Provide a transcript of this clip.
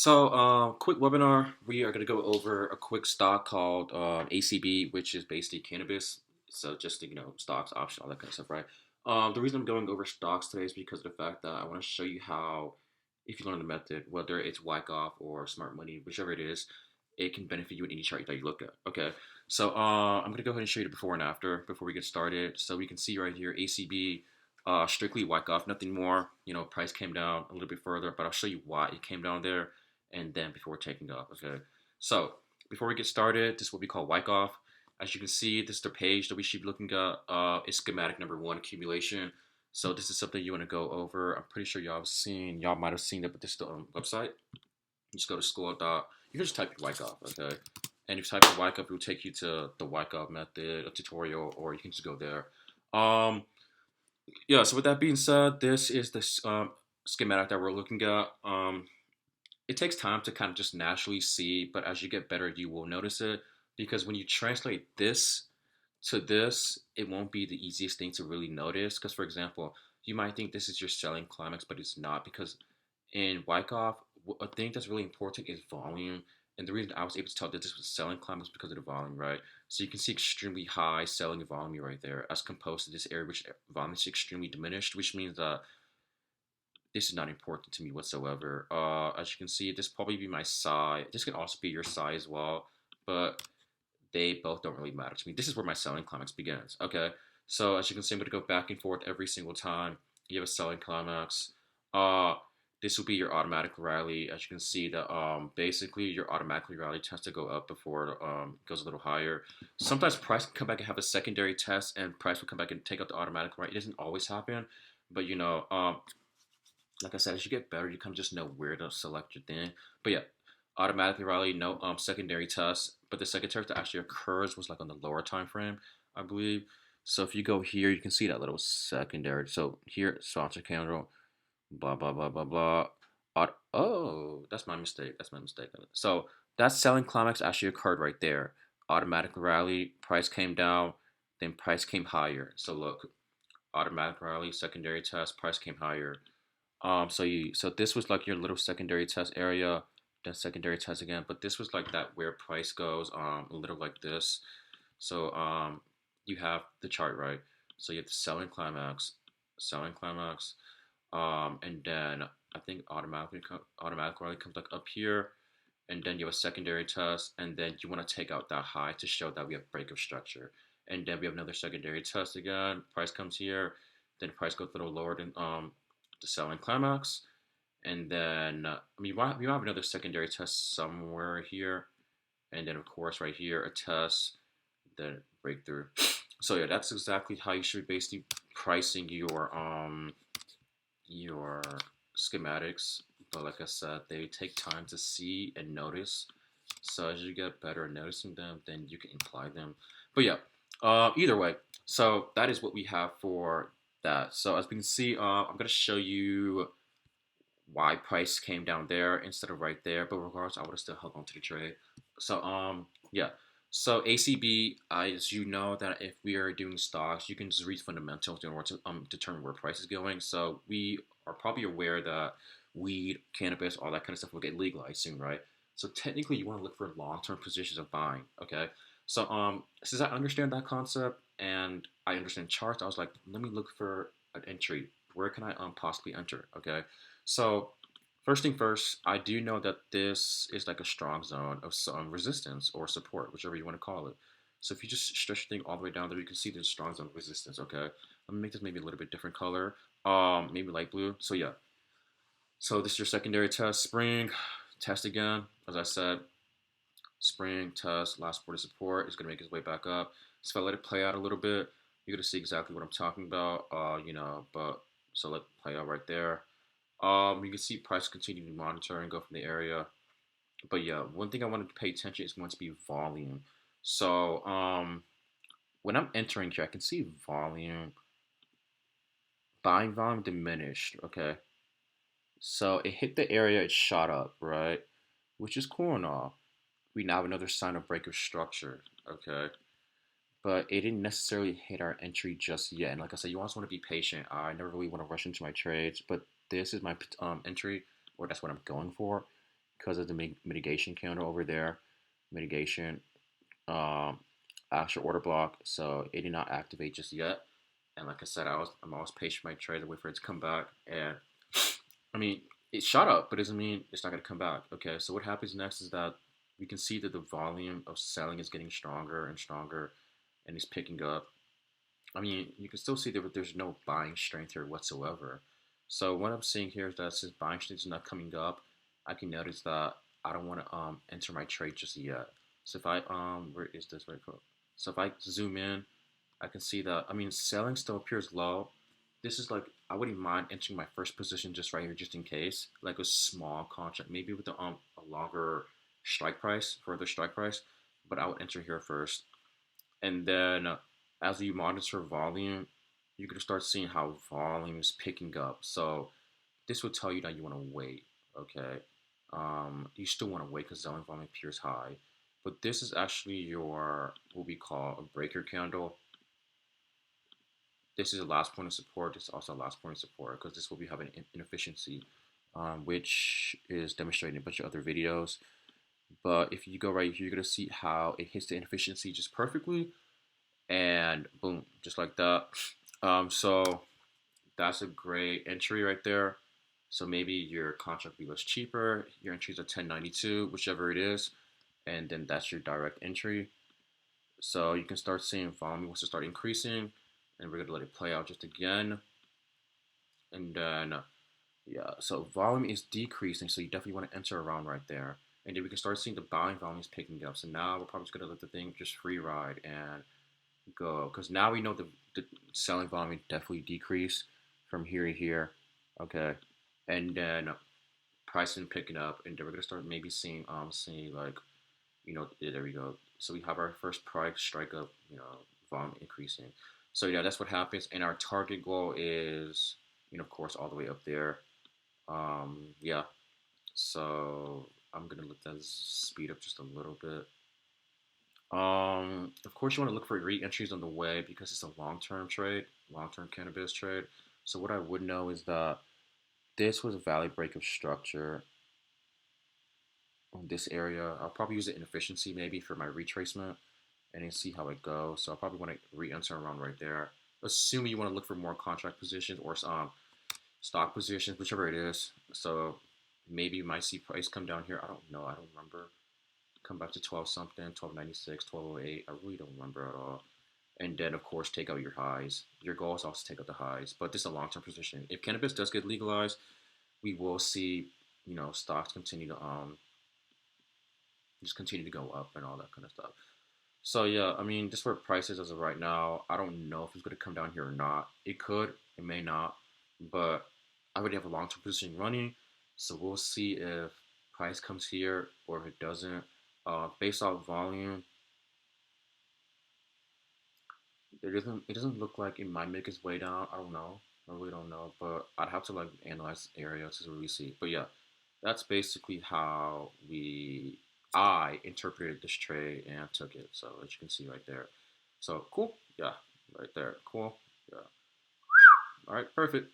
Quick webinar. We are going to go over a quick stock called ACB, which is basically cannabis. So just stocks, option, all that kind of stuff, right? The reason I'm going over stocks today is because of the fact that I want to show you how, if you learn the method, whether it's Wyckoff or smart money, whichever it is, it can benefit you in any chart that you look at. Okay, I'm going to go ahead and show you the before and after before we get started. So we can see right here ACB. Strictly Wyckoff, nothing more. Price came down a little bit further, but I'll show you why it came down there and then before taking off. Okay, so before we get started, this is what we call Wyckoff. As you can see, this is the page that we should be looking at. It's schematic number one, accumulation. So this is something you want to go over. I'm pretty sure y'all might have seen it, but this is the website. You just go to school. You can just type Wyckoff, okay? And if you type in Wyckoff, it will take you to the Wyckoff method, a tutorial, or you can just go there. Yeah, so with that being said, this is the schematic that we're looking at. It takes time to kind of just naturally see, but as you get better, you will notice it because when you translate this to this, it won't be the easiest thing to really notice. Because, for example, you might think this is your selling climax, but it's not because in Wyckoff, a thing that's really important is volume. And the reason I was able to tell that this was selling climax because of the volume, right? So you can see extremely high selling volume right there as composed to this area, which volume is extremely diminished, which means that this is not important to me whatsoever. As you can see, this probably be my size. This can also be your size as well, but they both don't really matter to me. This is where my selling climax begins. Okay, so as you can see, I'm going to go back and forth every single time. You have a selling climax. This will be your automatic rally. As you can see, that basically your automatically rally tends to go up before it goes a little higher. Sometimes price can come back and have a secondary test, and price will come back and take out the automatic rally. It doesn't always happen, but like I said, as you get better, you kind of just know where to select your thing. But yeah, automatically rally, no secondary test. But the secondary that actually occurs was like on the lower time frame, I believe. So if you go here, you can see that little secondary. So here, sponsor candle, blah blah blah blah blah. Oh, that's my mistake. That's my mistake. So that selling climax actually occurred right there. Automatic rally, price came down, then price came higher. So look, automatic rally, secondary test, price came higher. So this was like your little secondary test area, then secondary test again, but this was like that where price goes a little like this. So you have the chart, right? So you have the selling climax, and then I think automatically comes like up here, and then you have a secondary test, and then you want to take out that high to show that we have break of structure, and then we have another secondary test again. Price comes here, then price goes a little lower than the selling climax, and then we might have another secondary test somewhere here, and then of course right here a test, then breakthrough. So yeah, that's exactly how you should be basically pricing your schematics. But like I said, they take time to see and notice. So as you get better at noticing them, then you can imply them. But yeah, either way, so that is what we have for that. So as we can see, I'm gonna show you why price came down there instead of right there. But regardless, I would have still held on to the trade. So yeah. So ACB, as you know that if we are doing stocks, you can just read fundamentals in order to determine where price is going. So we are probably aware that weed, cannabis, all that kind of stuff will get legalized soon, right? So technically, you want to look for long-term positions of buying. Okay. So since I understand that concept and I understand charts, I was like, let me look for an entry. Where can I possibly enter? Okay. So first thing first, I do know that this is like a strong zone of some resistance or support, whichever you want to call it. So if you just stretch the thing all the way down there, you can see there's a strong zone of resistance. Okay, let me make this maybe a little bit different color, maybe light blue. So yeah, so this is your secondary test, spring test again. As I said, spring test, last support support is gonna make its way back up. So if I let it play out a little bit, you're gonna see exactly what I'm talking about. But so let it play out right there. You can see price continue to monitor and go from the area. But yeah, one thing I wanted to pay attention is going to be volume. So when I'm entering here, I can see volume, buying volume diminished. Okay, so it hit the area, it shot up, right? Which is cool and all. We now have another sign of break of structure. Okay, but it didn't necessarily hit our entry just yet. And like I said, you also want to be patient. I never really want to rush into my trades, but this is my entry, or that's what I'm going for, because of the mitigation candle over there. Mitigation, um, actual order block, so it did not activate just yet. And like I said, I'm always patient with my trade to wait for it to come back. And I mean, it shot up, but doesn't mean it's not gonna come back. Okay, so what happens next is that we can see that the volume of selling is getting stronger and stronger, and it's picking up. I mean, you can still see that there's no buying strength here whatsoever. So what I'm seeing here is that since buying strength is not coming up, I can notice that I don't want to enter my trade just yet. So if I where is this right? So if I zoom in, I can see that, I mean, selling still appears low. This is like, I wouldn't mind entering my first position just right here, just in case, like a small contract, maybe with a longer strike price, further strike price. But I would enter here first, and then as you monitor volume, you're gonna start seeing how volume is picking up. So this will tell you that you want to wait. Okay, you still want to wait because selling volume appears high, but this is actually your what we call a breaker candle. This is the last point of support. This is also the last point of support because this will be having inefficiency, which is demonstrated in a bunch of other videos. But if you go right here, you're gonna see how it hits the inefficiency just perfectly, and boom, just like that. So that's a great entry right there. So maybe your contract will be less cheaper. Your entries are 1092, whichever it is, and then that's your direct entry. So you can start seeing volume wants to start increasing, and we're gonna let it play out just again, and then yeah. So volume is decreasing, so you definitely want to enter around right there, and then we can start seeing the buying volume is picking up. So now we're probably just gonna let the thing just free ride and go, because now we know the selling volume definitely decreased from here to here. Okay, and then pricing picking up, and then we're gonna start maybe seeing like, yeah, there we go. So we have our first price strike up, volume increasing. So yeah, that's what happens, and our target goal is, of course, all the way up there. Yeah. So I'm gonna let that speed up just a little bit. Of course, you want to look for re-entries on the way because it's a long-term trade, long-term cannabis trade. So what I would know is that this was a value break of structure on this area. I'll probably use it in efficiency maybe for my retracement and then see how it goes. So I'll probably want to re-enter around right there. Assuming you want to look for more contract positions or stock positions, whichever it is. So maybe you might see price come down here. I don't know. I don't remember. Come back to 12 something, 1296, 1208. I really don't remember at all. And then, of course, take out your highs. Your goal is also to take out the highs, but this is a long-term position. If cannabis does get legalized, we will see, stocks continue to just continue to go up and all that kind of stuff. So yeah, I mean, just where price is as of right now, I don't know if it's going to come down here or not. It could, it may not, but I already have a long-term position running, so we'll see if price comes here or if it doesn't. Based off volume, it doesn't look like it might make its way down. I don't know. I really don't know, but I'd have to like analyze the area to really see. But yeah, that's basically how I interpreted this trade and took it. So as you can see right there. So cool. Yeah, right there. Cool. Yeah. All right, perfect.